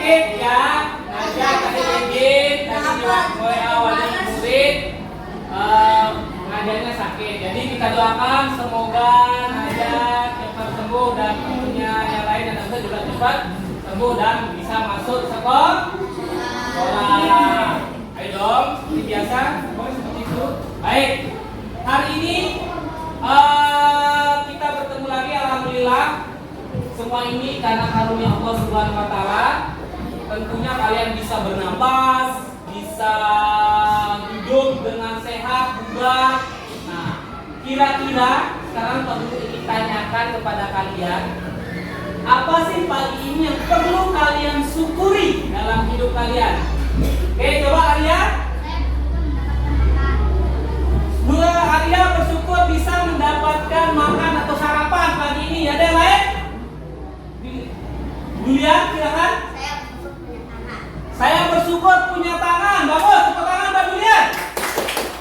sakit ya. Najat tadi izin, tadi juga wali murid ngajarnya sakit. Jadi kita doakan semoga Najat cepat sembuh dan tentunya yang lain dan Najat juga cepat sembuh dan bisa masuk sekolah. Ayo dong, seperti biasa, seperti itu. Baik, hari ini kita bertemu lagi, alhamdulillah. Semua ini karena karunia Allah Subhanahu Wa Taala. Tentunya kalian bisa bernapas, bisa hidup dengan sehat juga. Nah, kira-kira sekarang Pak Guru ingin tanyakan kepada kalian, apa sih pagi ini yang perlu kalian syukuri dalam hidup kalian? Oke, coba Arya. Bu Arya bersyukur bisa mendapatkan makan atau sarapan pagi ini. Ada yang lain? Julian, silakan. Saya bersyukur punya tangan. Bagus, tepuk tangan Mbak Julian.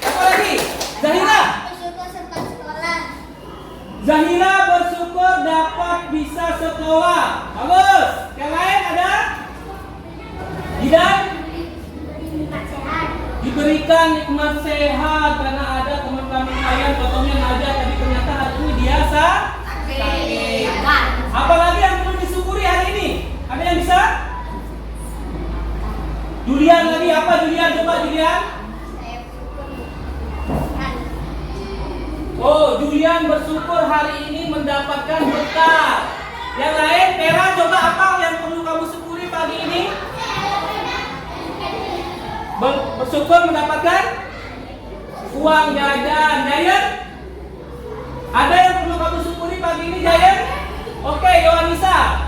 Apa lagi? Zahira. Bersyukur sempat sekolah. Zahira bersyukur dapat bisa sekolah. Bagus. Yang lain ada? Jidan? Diberikan nikmat sehat karena ada teman-teman kalian fotonya Najat tadi ternyata hari ini dia sakit. Apalagi yang perlu disyukuri hari ini? Ada yang bisa? Julian lagi apa Julian? Coba Julian. Oh, Julian bersyukur hari ini mendapatkan bekal. Yang lain, Vera coba apa yang perlu kamu syukuri pagi ini? Bersyukur mendapatkan uang jajan. Jayan? Ada yang perlu kamu syukuri pagi ini, Jayan? Oke, Yohanisa.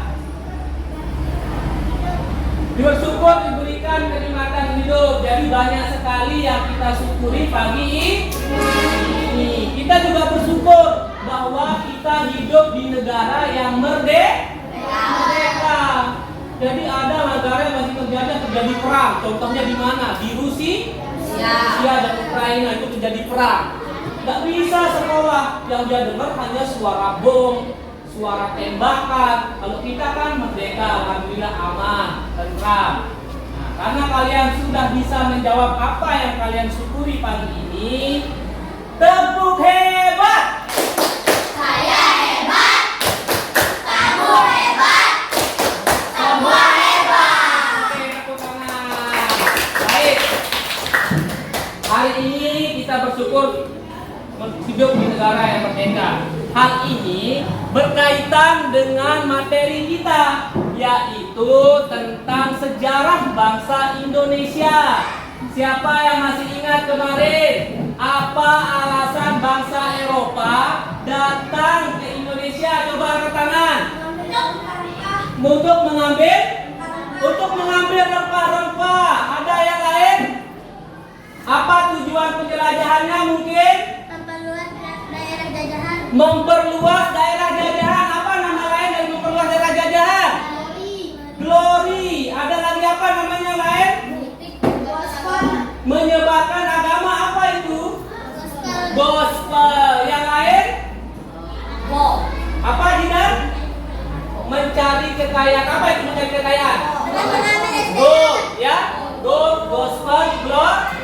Bersyukur diberikan kenikmatan hidup. Jadi banyak sekali yang kita syukuri pagi ini. Kita juga bersyukur bahwa kita hidup di negara yang merdeka. Jadi ada negara yang masih terjadi perang. Contohnya di mana? Di Rusia dan Ukraina itu terjadi perang. Gak bisa sekolah. Yang dia dengar hanya suara bom, suara tembakan. Kalau kita kan merdeka, alhamdulillah aman, tentram. Nah, karena kalian sudah bisa menjawab apa yang kalian syukuri pagi ini, tepuk hebat. Saya hebat. Kamu hebat. Semua hebat. Oke, tepuk tangan. Baik. Hari ini kita bersyukur hidup di negara yang merdeka. Hal ini berkaitan dengan materi kita, yaitu tentang sejarah bangsa Indonesia. Siapa yang masih ingat kemarin apa alasan bangsa Eropa datang ke Indonesia? Coba angkat tangan. Untuk mengambil rempah-rempah. Ada yang lain? Apa tujuan penjelajahannya mungkin? Memperluas daerah jajahan. Apa nama lain dari memperluas daerah jajahan? Glory. Ada lagi apa namanya lain? Menyebarkan agama. Apa itu? Gospel. Yang lain? Apa Jidan? Mencari kekayaan. Apa itu mencari kekayaan? Gold, ya? Gold, gospel, glory.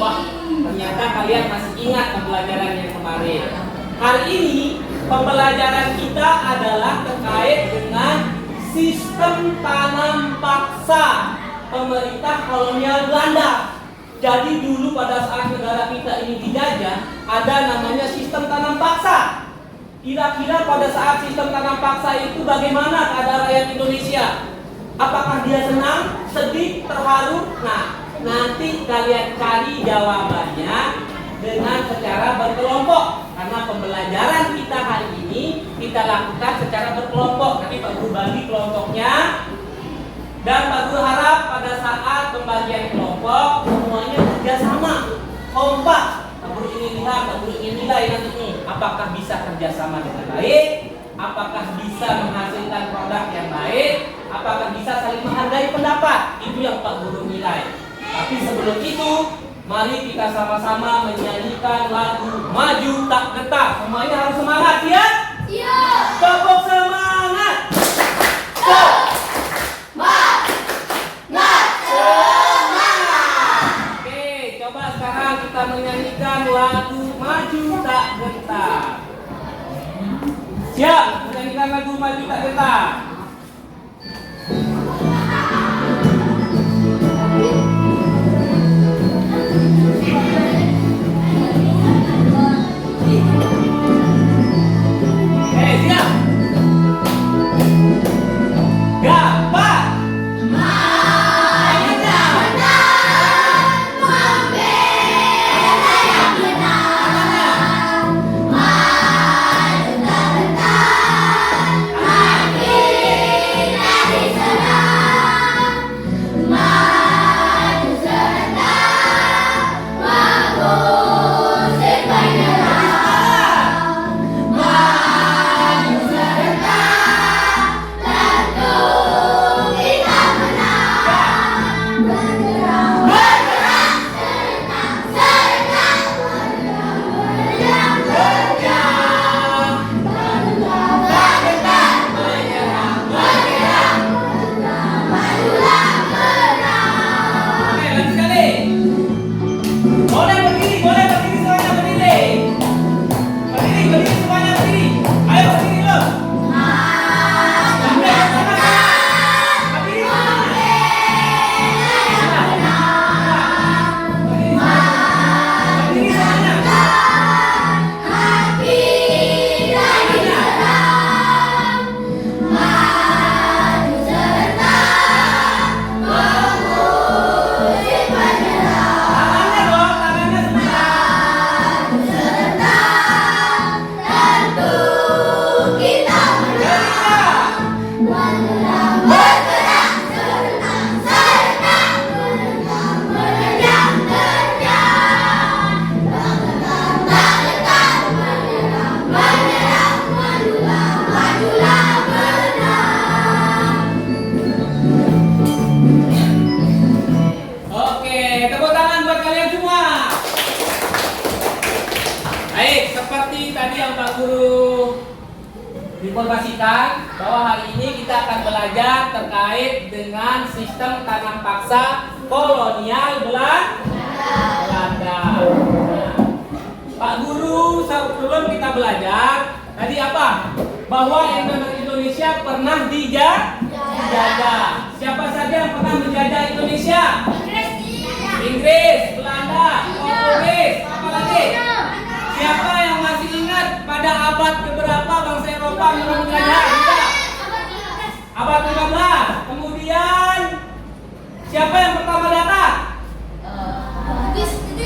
Wah, ternyata kalian masih ingat pembelajaran yang kemarin. Hari ini pembelajaran kita adalah terkait dengan sistem tanam paksa pemerintah kolonial Belanda. Jadi dulu pada saat negara kita ini dijajah, ada namanya sistem tanam paksa. Kira-kira pada saat sistem tanam paksa itu bagaimana keadaan rakyat Indonesia? Apakah dia senang, sedih, terharu? Nah, nanti kalian cari jawabannya dengan secara berkelompok. Karena pembelajaran kita hari ini kita lakukan secara berkelompok. Nanti Pak Guru bagi kelompoknya. Dan Pak Guru harap pada saat pembagian kelompok semuanya kerjasama, kompak. Pak Guru ingin lihat, Pak Guru ingin nilai nanti ini. Apakah bisa kerjasama dengan baik? Apakah bisa menghasilkan produk yang baik? Apakah bisa saling menghargai pendapat? Itu yang Pak Guru nilai. Tapi sebelum itu, mari kita sama-sama menyanyikan lagu Maju Tak Getar. Semuanya harus semangat, ya? Iya. Tepuk semangat. maju tak getar. Siap. Gapat. Informasikan bahwa hari ini kita akan belajar terkait dengan sistem tanam paksa kolonial Belanda. Pak Guru, sebelum kita belajar tadi apa? Bahwa Indonesia pernah dijajah. Siapa saja yang pernah menjajah Indonesia? Inggris, Belanda, Portugis, apa lagi? Siapa yang masih ingat pada abad keberapa bangsa Eropa mulai menjajah kita? Abad 15. Kemudian siapa yang pertama datang?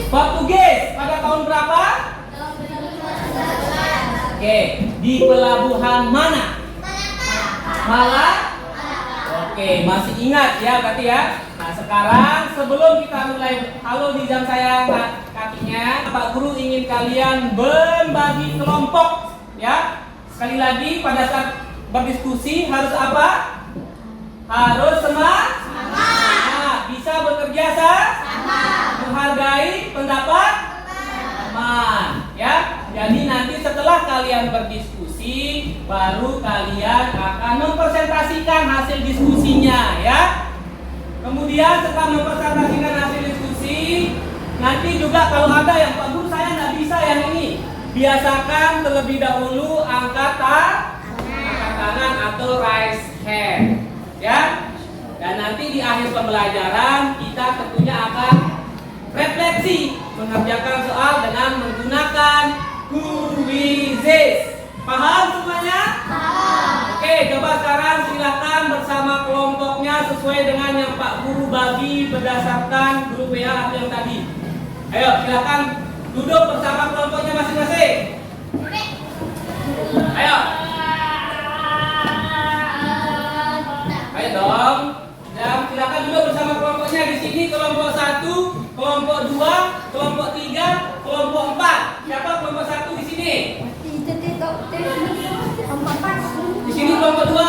Portugis. Pada tahun berapa? Oke, di pelabuhan mana? Malang. Oke, masih ingat ya berarti ya. Nah, sekarang sebelum kita mulai, halo di jam saya kakinya, Pak Guru ingin kalian membagi kelompok ya. Sekali lagi pada saat berdiskusi harus apa? Harus semangat. Bisa bekerja sama. Menghargai pendapat teman ya. Jadi nanti setelah kalian berdiskusi baru kalian akan mempresentasikan hasil diskusinya ya. Kemudian setelah mempresentasikan hasil diskusi, nanti juga kalau ada yang Pak Guru saya nggak bisa yang ini, biasakan terlebih dahulu angkat tangan atau raise hand, ya. Dan nanti di akhir pembelajaran kita tentunya akan refleksi mengerjakan soal dengan menggunakan quizzes. Paham semuanya? Oke, coba sekarang silakan bersama kelompoknya sesuai dengan yang Pak Guru bagi berdasarkan grup WA yang tadi. Ayo, silakan duduk bersama kelompoknya masing-masing. Ayo. Ayo dong. Dan silakan duduk bersama kelompoknya di sini. Kelompok 1, kelompok 2, kelompok 3, kelompok 4. Siapa kelompok 1 di sini? Di sini kelompok 2.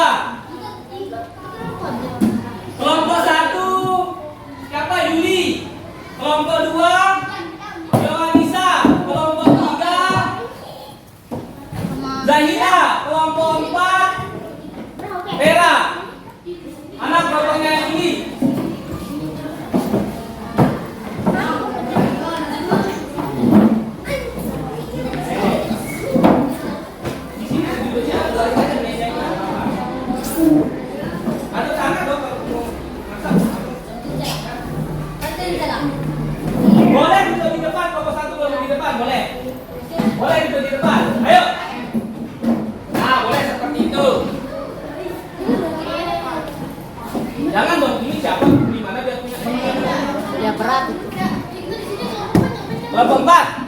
Kelompok 1 siapa? Yuli. Kelompok 2 Yohanisa. Kelompok 3 Zahira. depan boleh. Boleh duduk di depan. Ayo. Nah, boleh seperti itu. Jangan dong, ini siapa? Di mana dia punya? Ya berat. Kelompok 4.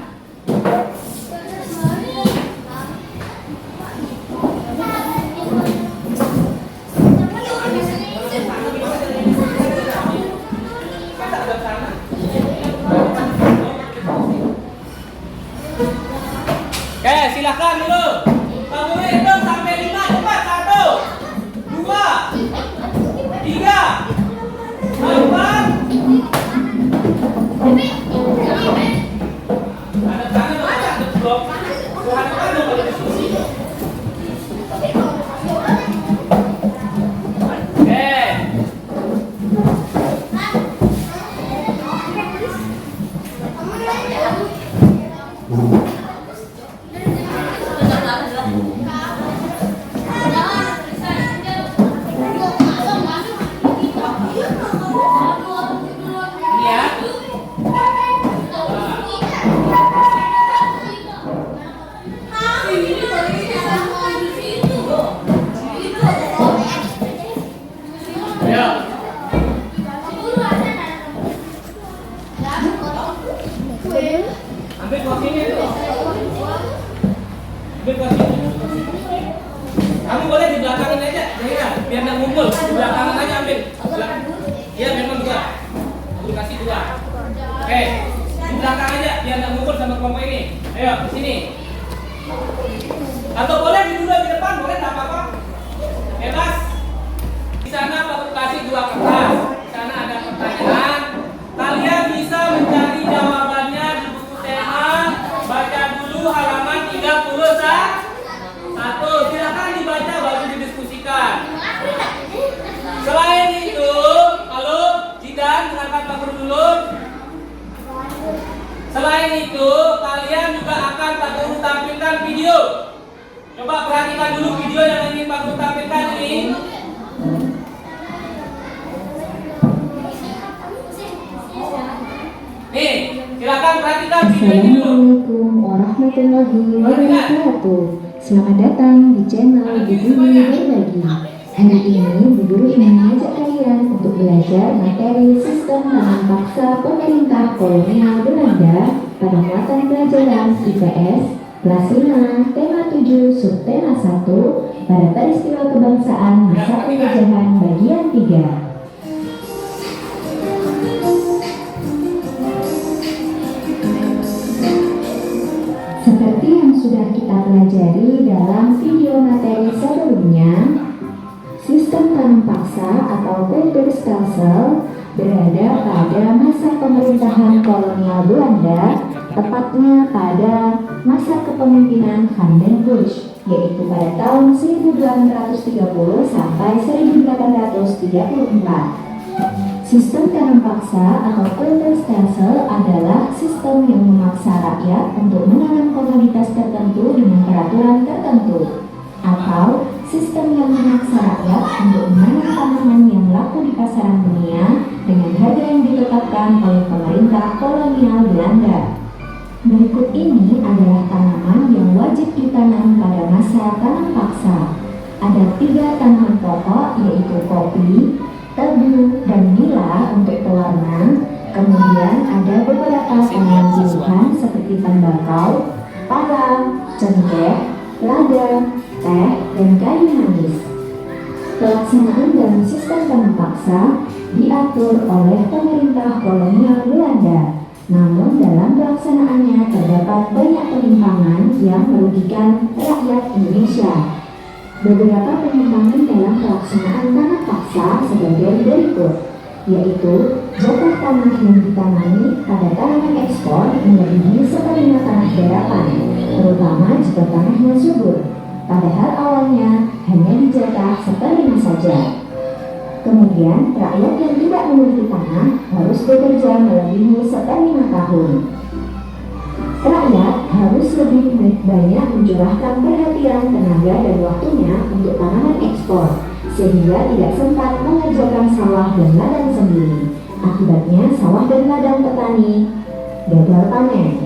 Oke, silakan dulu. Kamu hitung sampai 5, cepat. 1, 2, 3, 4. Ada tangan dong, ada blok. Hadapkan dong kalau diskusi. Oke. Ini ya. Ayo. Ambil kursinya itu. Ambil kursinya. Kamu boleh di belakangin aja, Zahira, biar nggak ngumpul. Di belakangan aja ambil. Iya memang 2. Aku kasih 2. Oke, di belakang aja biar nggak ngumpul sama kelompok ini. Ayo ke sini. Atau boleh duduk di depan, boleh nggak apa-apa. Bebas. Di sana aku kasih 2 kertas. Di sana ada pertanyaan. Kalian bisa mencari jawabannya di buku tema. Baca dulu halaman 31. Silakan dibaca baru didiskusikan. Selain itu, kalau Jidan mengangkat Pak Guru dulu. Selain itu, kalian juga akan Pak Guru tampilkan video. Coba perhatikan dulu video yang ingin Pak Guru tampilkan ini. Nih, silakan perhatikan video ini dulu. Assalamualaikum warahmatullahi wabarakatuh. Selamat datang di channel Bu Guru Berbagi. Hari ini Bu Guru ingin mengajak kalian untuk belajar materi sistem tanam paksa pemerintah kolonial Belanda pada muatan pelajaran IPS kelas 5 tema 7 subtema 1 pada peristiwa kebangsaan masa penjajahan bagian 3. Seperti yang sudah kita pelajari dalam video materi sebelumnya, sistem tanam paksa atau Kulturstelsel berada pada masa pemerintahan kolonial Belanda, tepatnya pada masa kepemimpinan Van den Busch, yaitu pada tahun 1830 sampai 1834. Sistem tanam paksa atau Kulturstelsel adalah sistem yang memaksa rakyat untuk menanam komoditas tertentu dengan peraturan tertentu, atau sistem yang memaksa rakyat untuk menanam tanaman yang laku di pasaran dunia dengan harga yang ditetapkan oleh pemerintah kolonial Belanda. Berikut ini adalah tanaman yang wajib ditanam pada masa tanam paksa. Ada 3 tanaman pokok, yaitu kopi, tebu, dan nila untuk pewarna. Kemudian ada beberapa tanaman pilihan seperti tembakau, pala, cengkeh, lada, teh, dan kayu manis. Pelaksanaan dalam sistem tanam paksa diatur oleh pemerintah kolonial Belanda. Namun dalam pelaksanaannya terdapat banyak penyimpangan yang merugikan rakyat Indonesia. Beberapa penyimpangan dalam pelaksanaan tanam paksa sebagai berikut, yaitu jatah tanah yang ditanami pada tanaman ekspor melebihi 1/5 tanah garapan, terutama jika tanahnya subur, padahal awalnya hanya dijatah 1/5 saja. Kemudian, rakyat yang tidak memiliki tanah harus bekerja melebihi 1/5 tahun. Rakyat harus lebih banyak mencurahkan perhatian, tenaga, dan waktunya untuk tanaman ekspor, sehingga tidak sempat mengerjakan sawah dan ladang sendiri. Akibatnya, sawah dan ladang petani gagal panen.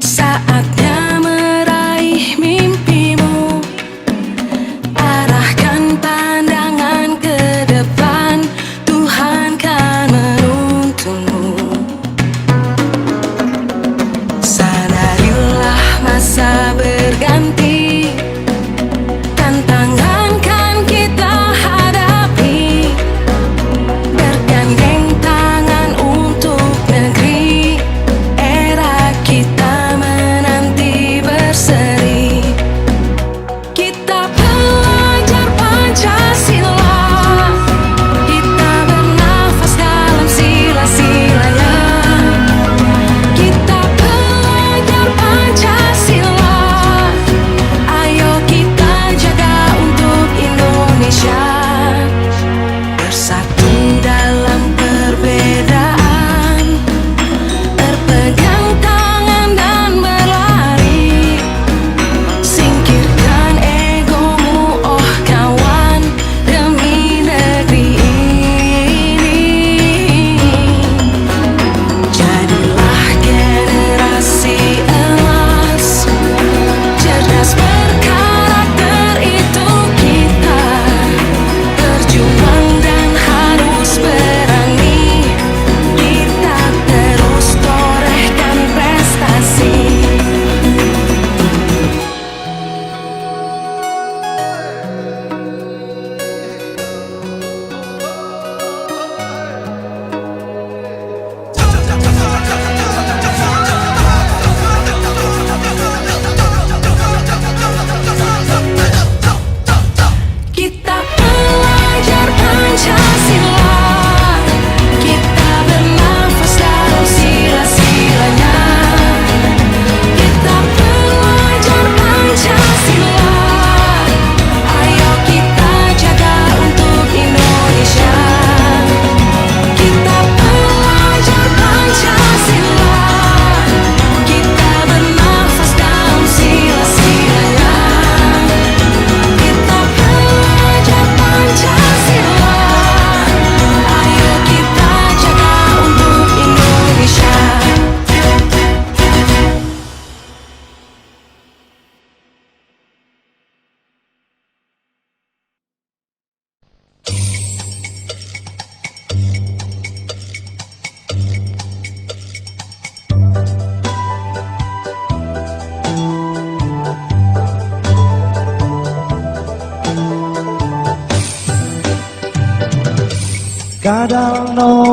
Saatnya meraih mimpimu.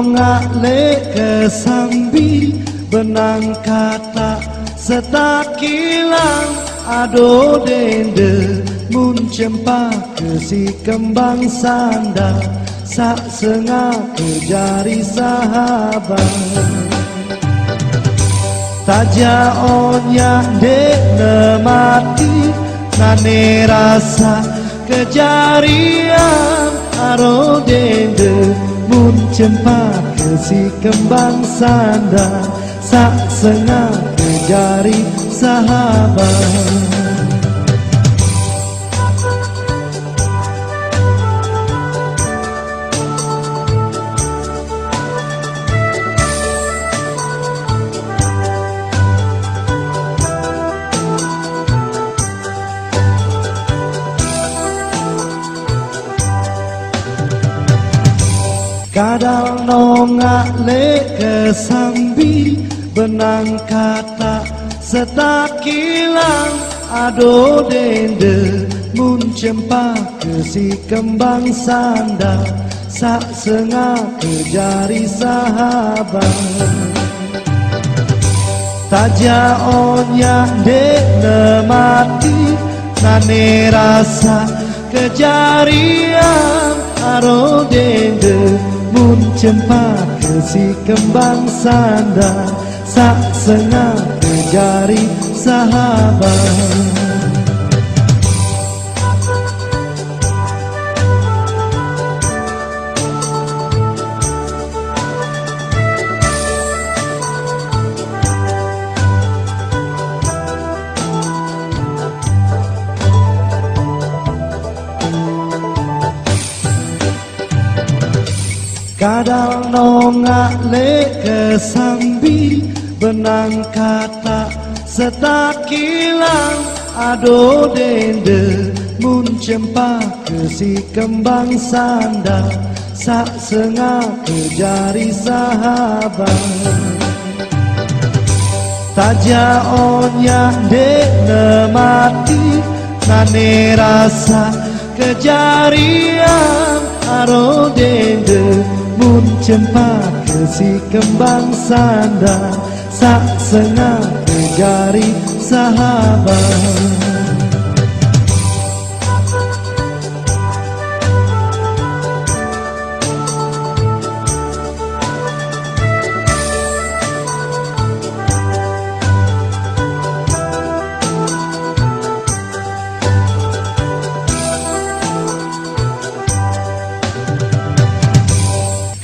nongak le kesambi benang kata setakilang ado dende mun cempak ke si kembang sanda sak sengah ke jari sahabat taja onya dek nemati nane rasa kejarian aro dende mun cempak ke si kembang sanda sak sengah ke jari sahabat kadang nongak le kesambi benang kata setakilang ado dende mun cempak ke si kembang sanda sak sengah ke jari sahabat taja onya dek nemati nane rasa kejarian aro dende mun cempak ke si kembang sanda sak sengah ke jari sahabat kadang nongak le kesambi benang kata setakilang ado dende mun cempak ke si kembang sanda sak sengah ke jari sahabat taja onya dek nemati nane rasa kejarian aro dende mun cempak ke si kembang sanda sak sengah ke jari sahabat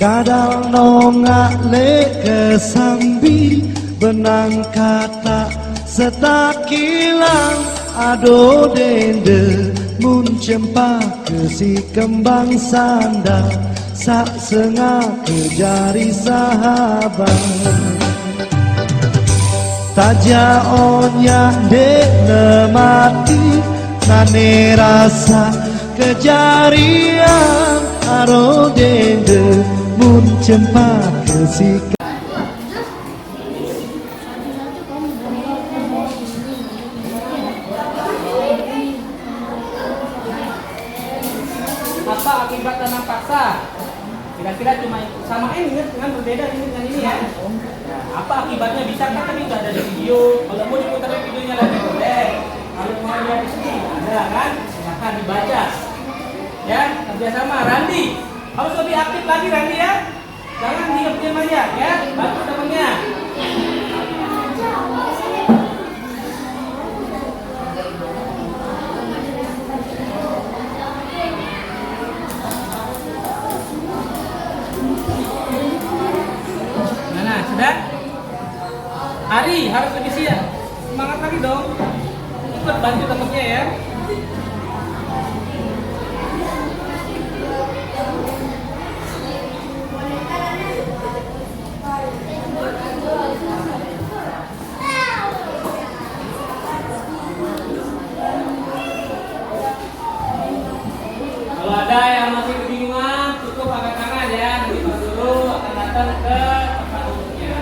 kadang nongak le kesambi benang kata setakilang ado dende mun cempak ke si kembang sanda sak sengah ke jari sahabat taja onya dek nemati nane rasa kejarian aro dende mun cempak ke si apa akibat tanam paksa? Kira-kira cuma sama ini dengan berbeda ini dengan ini ya. Apa akibatnya bisa kan tadi udah ada di video. Kalau mau diputar videonya lagi boleh. Kalau mau lihat di sini ada kan? Silakan dibaca. Ya, kerjasama. Randi, harus lebih aktif lagi Randi ya. Jangan diam-diam aja ya. Bantu temannya. Sudah? Ari harus lebih siap. Semangat lagi dong. Ikut bantu temennya ya. Kalau ada yang masih kebingungan, cukup angkat tangan ya. Nanti Pak Guru akan datang ke tempat duduknya.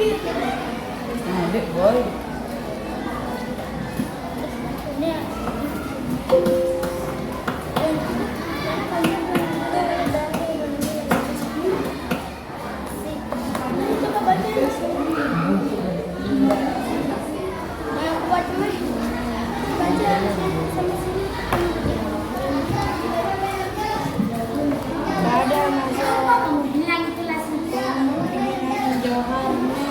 Adik boy. Johannes.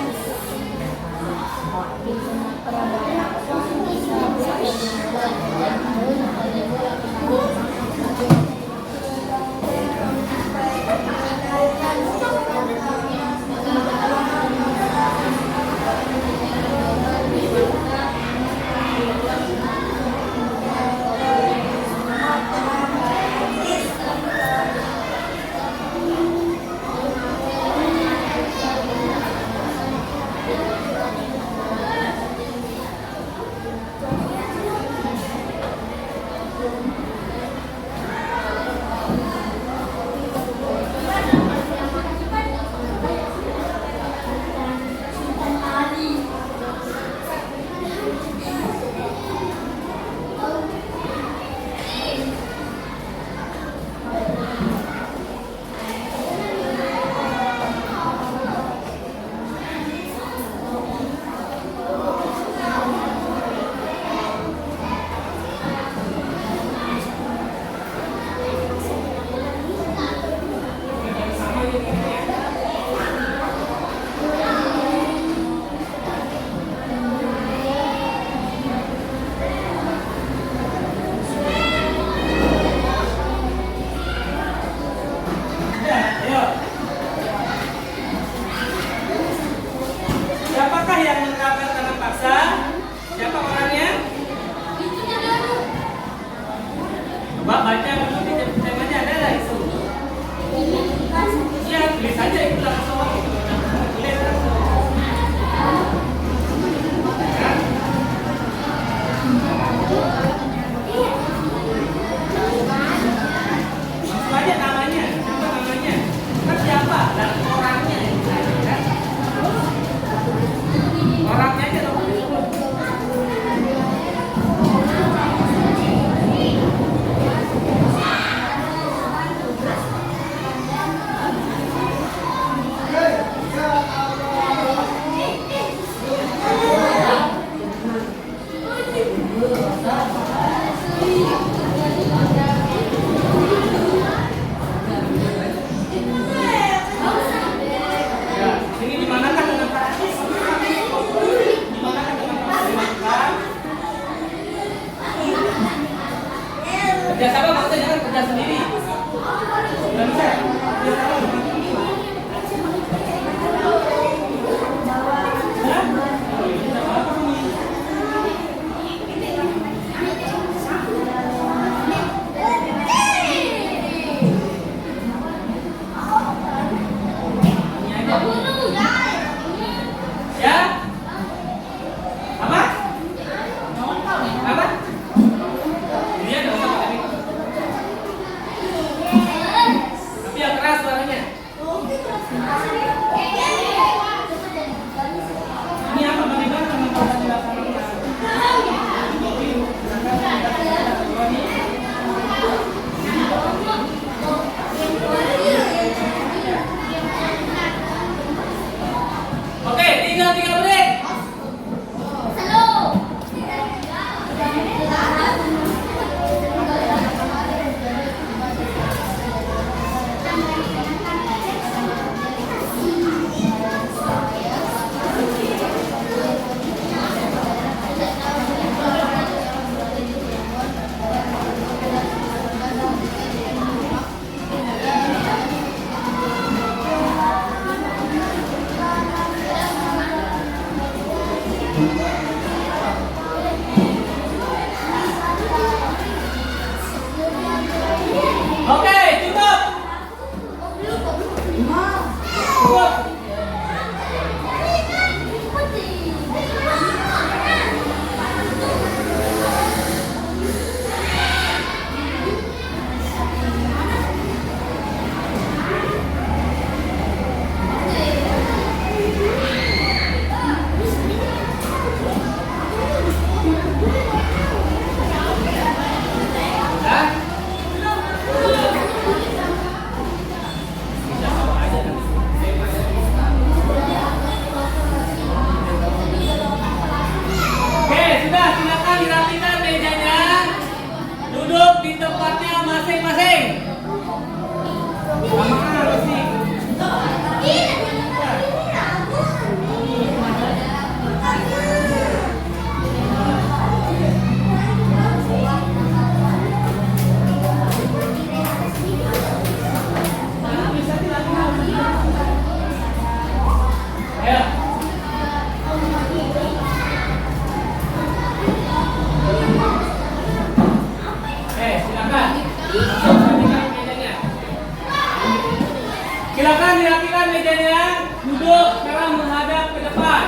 duduk sekarang menghadap ke depan.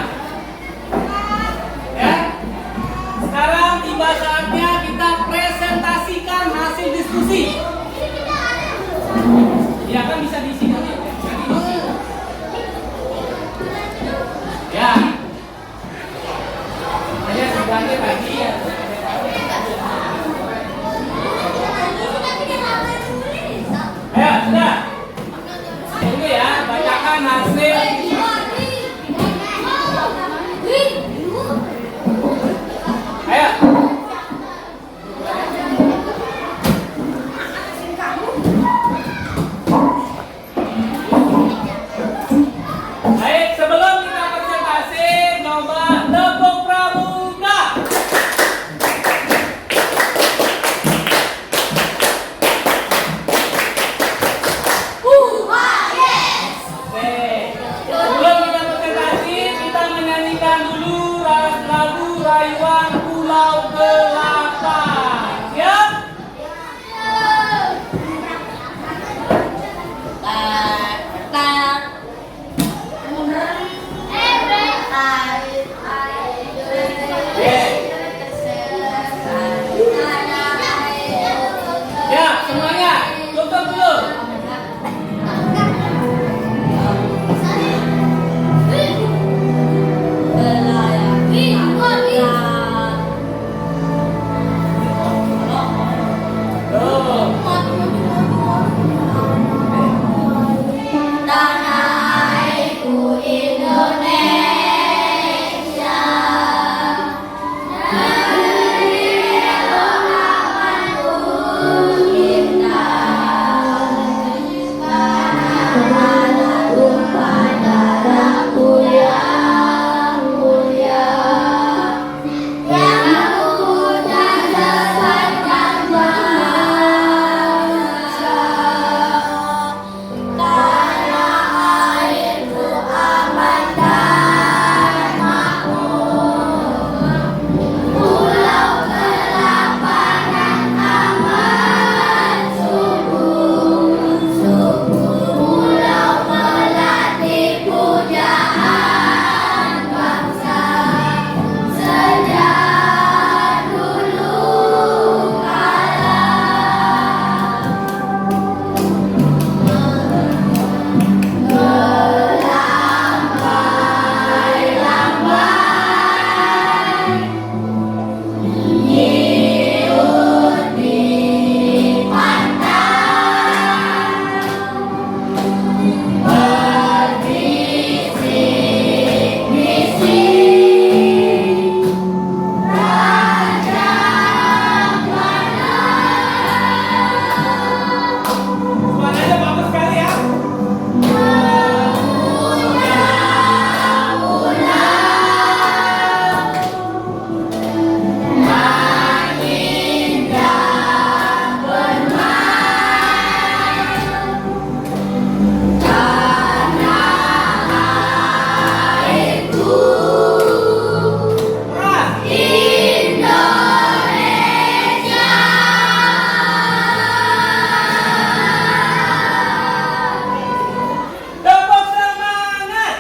Ya. Sekarang tiba saatnya kita presentasikan hasil diskusi. Ya kan bisa di sini. Ya. Hanya sebagai lagi ya. Ayo, sudah. Tunggu ya, bacakan hasil. Ayo. Baik, sebelum kita presentasi, coba tepuk pramuka. Sebelum kita presentasi, kita menyanyikan dulu lagu Rayuan Pulau Delapan. Siap? Ya, semuanya tutup dulu. Tuh. Suaranya bagus sekali ya. Tepuk semangat.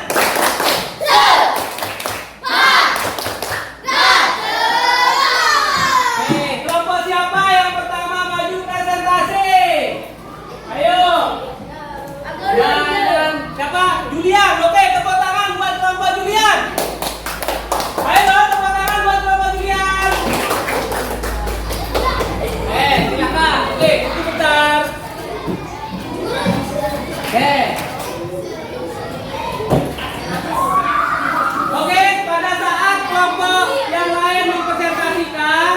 Kelompok siapa yang pertama maju presentasi? Ayo. Dan siapa? Julian. Oke, tepuk tangan buat kelompok Julian. Ayo, tepuk tangan buat kelompok Julian. Silakan. Oke, tunggu bentar. Oke, pada saat kelompok yang lain mempresentasikan,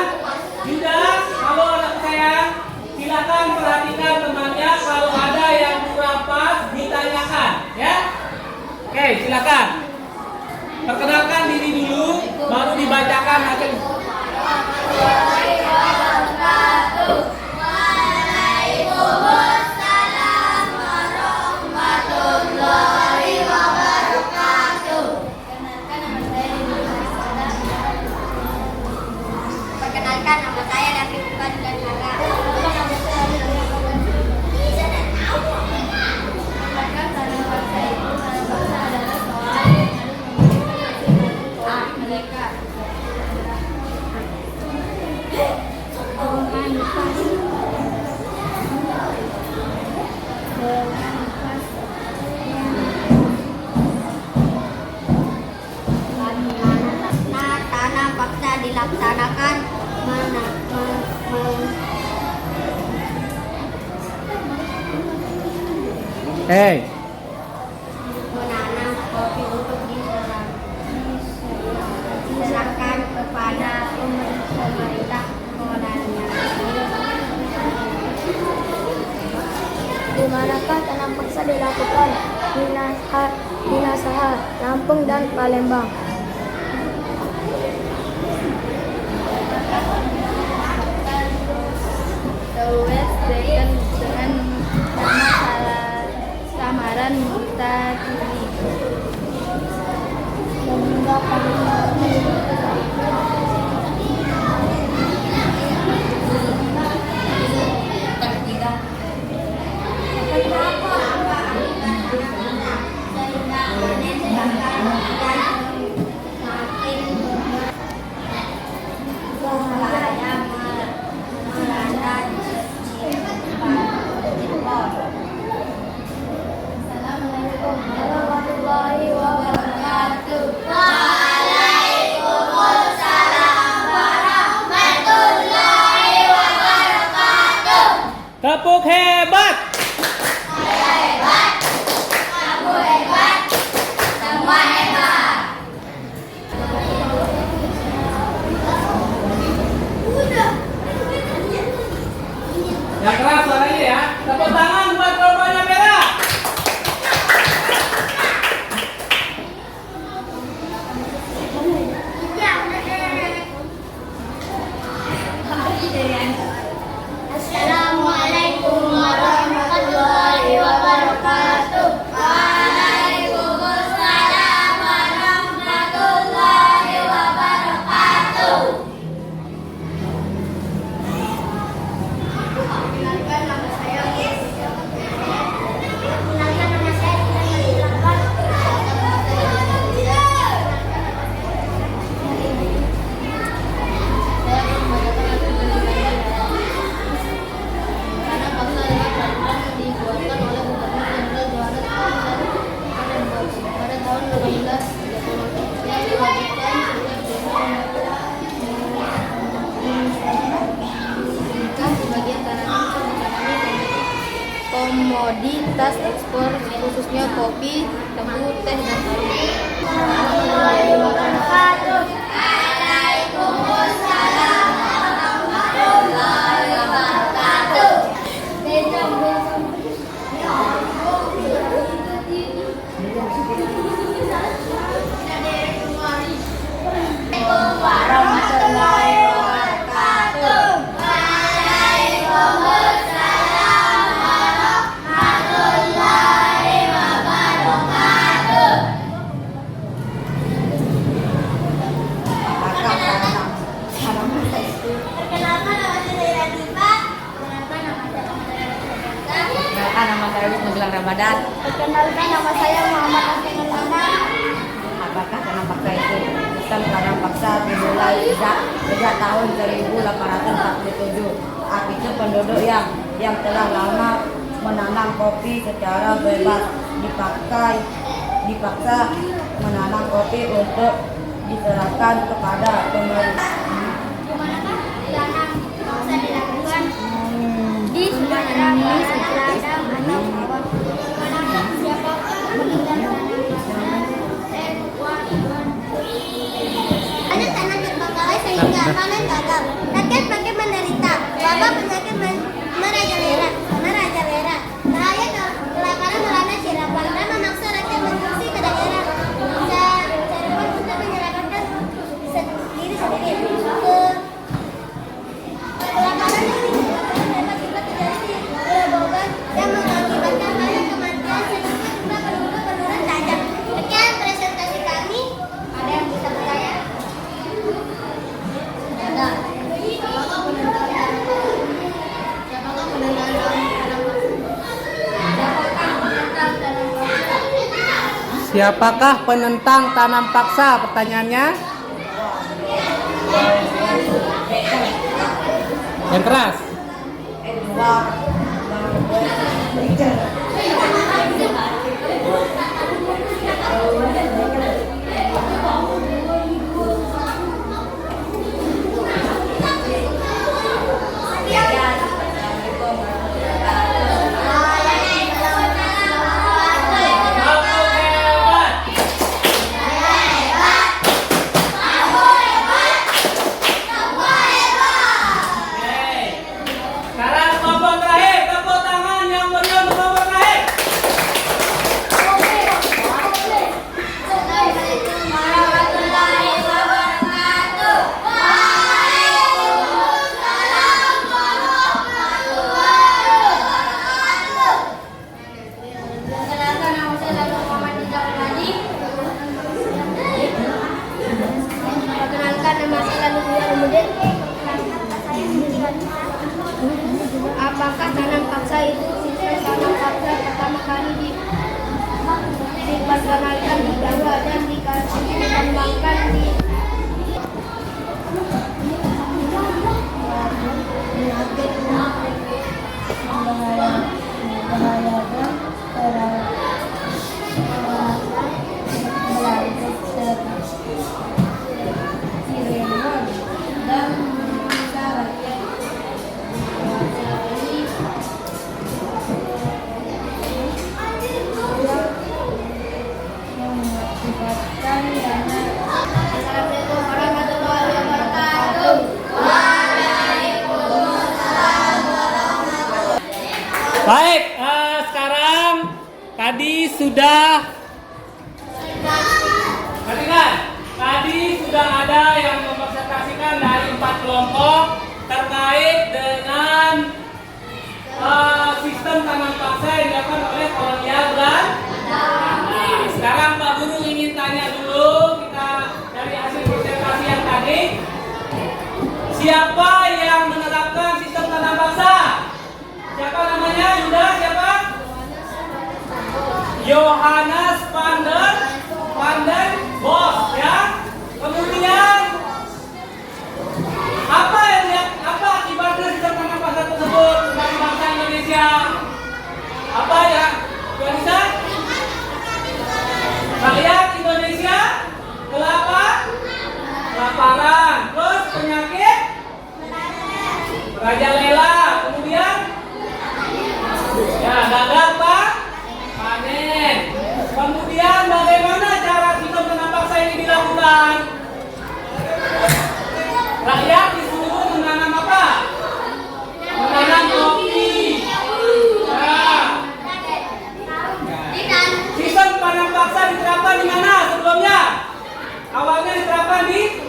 Yuda, kalau anak saya, silakan perhatikan temannya. Kalau ada yang kurang pas, ditanyakan, ya. Oke, silakan. Perkenalkan diri dulu, baru dibacakan hasil. Perkenalkan, nama saya David Bukan dan Hara. Perkenalkan, nama saya Ibu. Nama bangsa adalah menanam kopi untuk diserahkan kepada pemerintah Kolonial. Di manakah tanam paksa dilakukan? Di Nasaha, Lampung dan Palembang. The West Dragon dengan nama samaran Mita TV. Sehingga Assalamualaikum warahmatullahi wabarakatuh. Tepuk hebat. Yang keras suaranya ya. Tepuk tangan buat kelompoknya merah. Assalamualaikum warahmatullahi wabarakatuh. Waalaikumsalam warahmatullahi wabarakatuh. Perkenalkan nama saya. Komoditas ekspor khususnya kopi, tebu, teh, dan sawit. Warahmatullahi wabarakatuh. Waalaikumsalam warahmatullahi wabarakatuh. Warahmatullahi wabarakatuh. Perkenalkan nama saya Latifah. Perkenalkan nama saya Nama saya Wisnu Gilang Ramadan. Perkenalkan nama saya Muhammad Asing Lana. Apakah tanam paksa itu? Sistem tanam paksa dimulai sejak tahun 1847. Artinya penduduk yang telah lama menanam kopi secara bebas dipaksa menanam kopi untuk diserahkan kepada pemerintah. Di manakah tanam paksa dilakukan? Di Sumatera Barat, Ladang atau Bawah. Manakah siapakah meninggal tanam paksa? Ada tanah terbengkalai sehingga panen gagal. Rakyat makin menderita. Wabah penyakit merajalela. Bahaya kelaparan melanda Cirebon dan memaksa rakyat mengungsi ke daerah Cirebon untuk menyelamatkan diri sendiri. Kelaparan ini dapat juga terjadi di Grobogan yang mengakibatkan banyak kematian sehingga jumlah penduduk menurun tajam. Sekian presentasi kami. Ada yang bisa bertanya? Ada. Siapakah penentang Siapakah penentang tanam paksa? Pertanyaannya. Yang keras. mendapatkan dana. Assalamualaikum warahmatullahi wabarakatuh. Baik, sekarang tadi sudah perhatikan, tadi sudah ada yang mempresentasikan dari 4 kelompok terkait dengan sistem tanam paksa yang dilakukan oleh kolonial Belanda. Nah, sekarang Pak Guru ingin tanya dulu kita dari hasil presentasi yang tadi, siapa yang menerapkan sistem tanam paksa? Siapa namanya? Yuda, siapa? Johannes van den Bos, ya. Kemudian apa akibatnya sistem tanam paksa tersebut bagi bangsa Indonesia? Apa ya? Bisa? Rakyat Indonesia kelaparan, terus penyakit merajalela, kemudian ya gagal panen. Kemudian bagaimana cara sistem tanam paksa ini dilakukan? Rakyat disuruh menanam apa? Menanam kopi. Sistem tanam paksa diterapkan di mana sebelumnya? Awalnya diterapkan di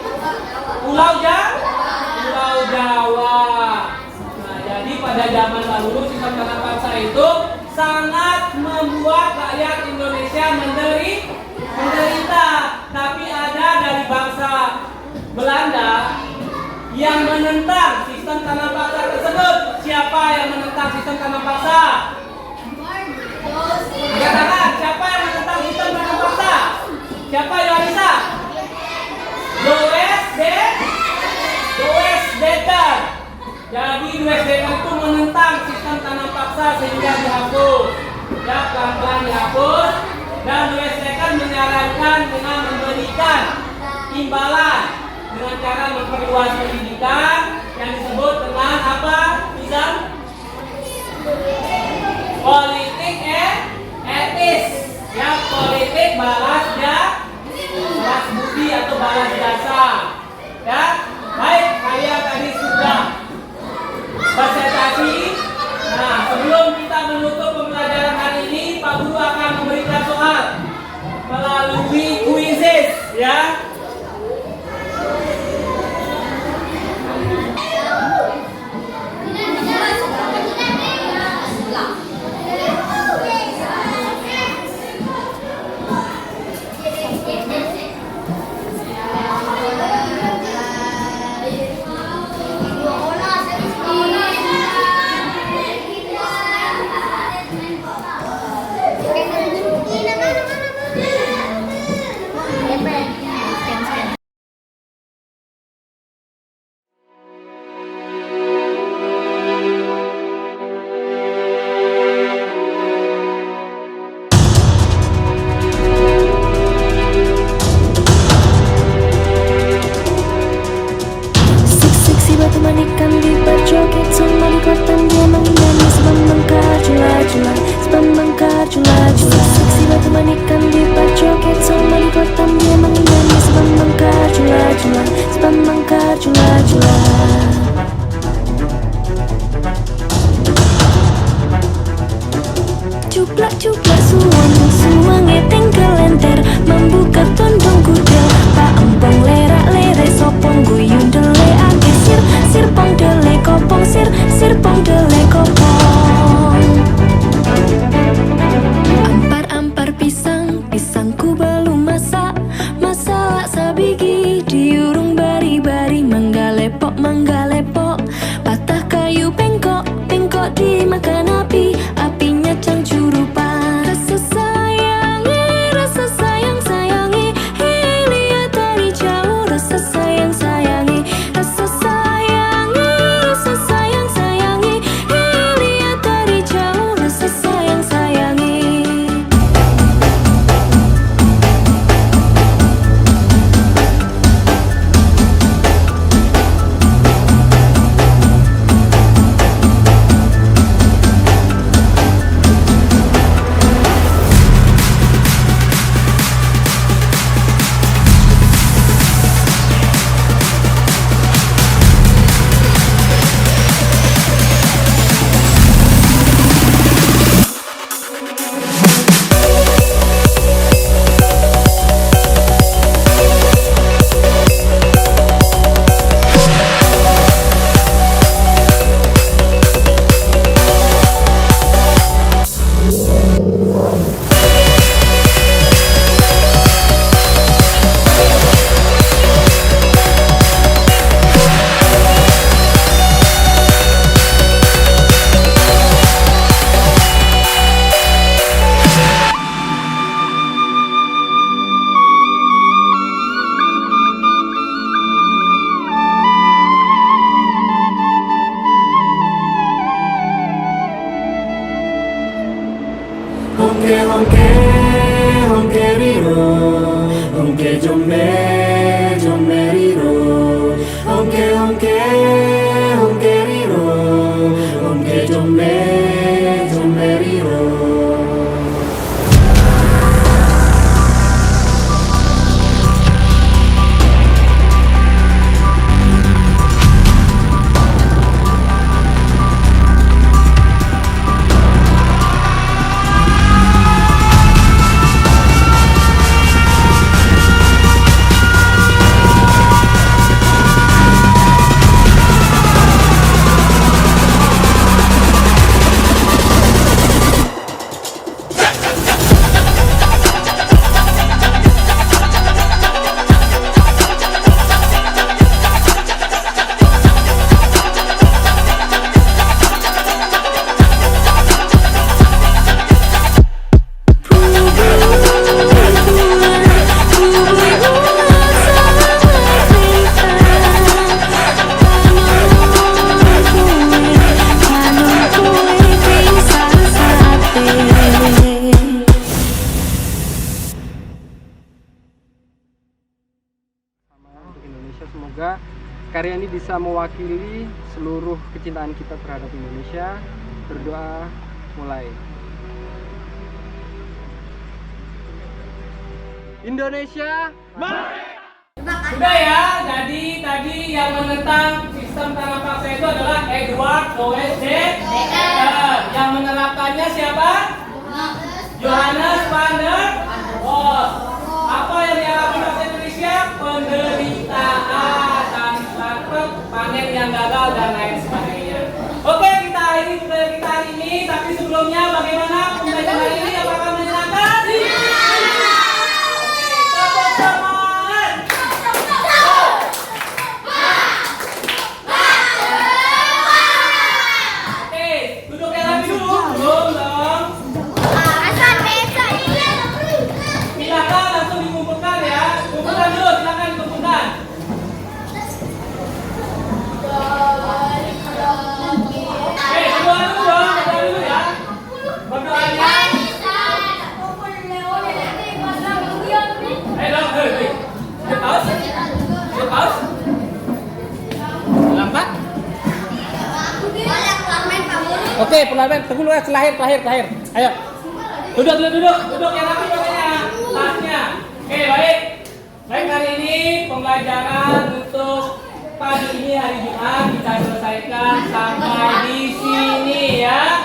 Pulau Jawa. Nah, jadi pada zaman dahulu sistem tanam paksa itu sangat membuat rakyat Indonesia menderita. Tapi ada dari bangsa Belanda yang menentang sistem tanam paksa tersebut. Siapa yang menentang sistem tanam paksa? Katakan, siapa yang menentang sistem tanam paksa? Siapa, Yohanisa? Louis Dekker. Jadi Louis Dekker itu menentang sistem tanam paksa sehingga dihapus. Ya, pelan-pelan dihapus. Dan Louis Dekker menyarankan dengan memberikan imbalan dengan cara memperluas pendidikan yang disebut dengan apa? Islam? Politik etis. Ya, politik balas budi atau balas jasa. Ya, baik, kalian tadi sudah presentasi. Nah, sebelum kita menutup pembelajaran hari ini, Pak Guru akan memberikan soal melalui kuisis, ya. jombe jombe riro onke onke onke riro onke jombe jombe riro. Untuk Indonesia, semoga karya ini bisa mewakili seluruh kecintaan kita terhadap Indonesia. Berdoa mulai. Indonesia Sudah ya, jadi tadi yang menentang sistem tanam paksa itu adalah Edward OSD. Yang menerapkannya siapa? Johannes van der Bos. Apa yang dialami bahasa Indonesia? Penderitaan, tanpa panen yang gagal dan lain sebagainya. Oke, kita akhiri budaya kita hari ini. Tapi sebelumnya, bagaimana pembelajaran hari ini? Apakah menyenangkan? Tepuk semangat. Oke, duduk yang lebih dulu. Belum dong. Silakan langsung dikumpulkan ya. Kumpulkan dulu, silakan dikumpulkan. Berdoa dulu dong, berdoa dulu ya. Berdoanya. Dong, paus. Paus. Lambat. Oke, perlahan. Tunggu dulu ya, terakhir. Ayo. Duduk yang rapi pokoknya. Tasnya. Oke, baik. Baik, hari ini pembelajaran untuk pagi ini hari Jumat kita selesaikan sampai di sini ya.